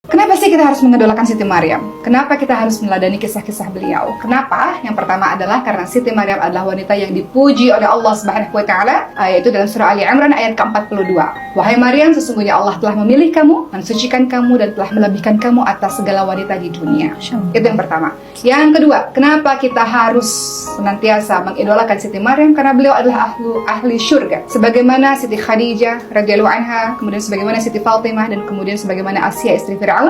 Kenapa sih kita harus mengidolakan Siti Maryam? Kenapa kita harus meneladani kisah-kisah beliau? Kenapa? Yang pertama adalah karena Siti Maryam adalah wanita yang dipuji oleh Allah Subhanahu wa taala, yaitu dalam surah Ali Imran ayat ke-42. Wahai Maryam, sesungguhnya Allah telah memilih kamu, mensucikan kamu, dan telah melebihkan kamu atas segala wanita di dunia. Itu yang pertama. Yang kedua, kenapa kita harus senantiasa mengidolakan Siti Maryam? Karena beliau adalah ahli syurga. Sebagaimana Siti Khadijah radhiyallahu anha, kemudian sebagaimana Siti Fatimah, dan kemudian sebagaimana Asya istri Fir'aun.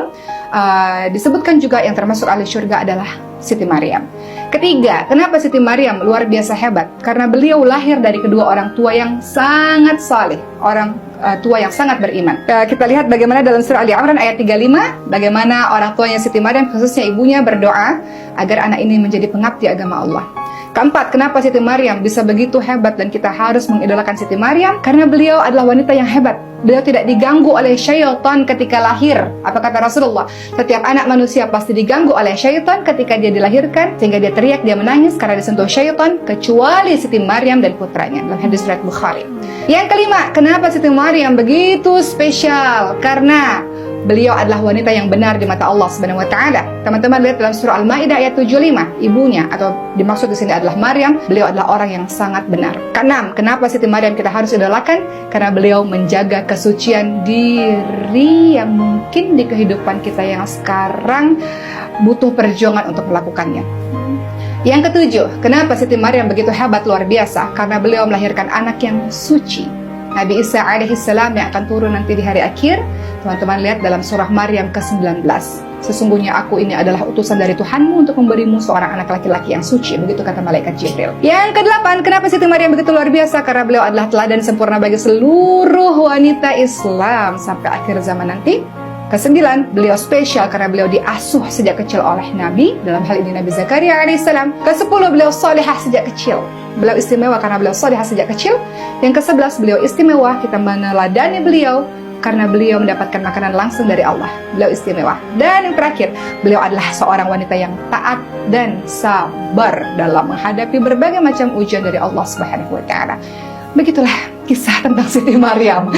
Disebutkan juga yang termasuk ahli syurga adalah Siti Maryam. Ketiga, kenapa Siti Maryam luar biasa hebat? Karena beliau lahir dari kedua orang tua yang sangat saleh, orang tua yang sangat beriman. Kita lihat bagaimana dalam surah Ali Imran ayat 35, bagaimana orang tuanya Siti Maryam, khususnya ibunya, berdoa agar anak ini menjadi pengabdi agama Allah. Keempat, kenapa Siti Maryam bisa begitu hebat dan kita harus mengidolakan Siti Maryam? Karena beliau adalah wanita yang hebat. Beliau tidak diganggu oleh syaitan ketika lahir. Apa kata Rasulullah? Setiap anak manusia pasti diganggu oleh syaitan ketika dia dilahirkan, sehingga dia teriak, dia menangis karena disentuh syaitan, kecuali Siti Maryam dan putranya, dalam hadis riwayat Bukhari. Yang kelima, kenapa Siti Maryam begitu spesial? Karena beliau adalah wanita yang benar di mata Allah Subhanahu wa taala. Teman-teman lihat dalam surah Al-Maidah ayat 75, ibunya atau dimaksud di sini adalah Maryam, beliau adalah orang yang sangat benar. Keenam, kenapa Siti Maryam kita harus idolakan? Karena beliau menjaga kesucian diri yang mungkin di kehidupan kita yang sekarang butuh perjuangan untuk melakukannya. Yang ketujuh, kenapa Siti Maryam begitu hebat, luar biasa? Karena beliau melahirkan anak yang suci, Nabi Isa alaihissalam, yang akan turun nanti di hari akhir. Teman-teman lihat dalam surah Maryam ke-19. Sesungguhnya aku ini adalah utusan dari Tuhanmu untuk memberimu seorang anak laki-laki yang suci. Begitu kata malaikat Jibril. Yang kedelapan, kenapa Siti Maryam begitu luar biasa? Karena beliau adalah teladan sempurna bagi seluruh wanita Islam sampai akhir zaman nanti. Kesembilan, beliau spesial karena beliau diasuh sejak kecil oleh Nabi, dalam hal ini Nabi Zakaria alaihissalam. Kesepuluh, beliau salihah sejak kecil. Beliau istimewa karena beliau salihah sejak kecil. Yang ke-11, beliau istimewa, kita meneladani beliau karena beliau mendapatkan makanan langsung dari Allah. Beliau istimewa. Dan yang terakhir, beliau adalah seorang wanita yang taat dan sabar dalam menghadapi berbagai macam ujian dari Allah Subhanahu wa taala. Begitulah kisah tentang Siti Maryam.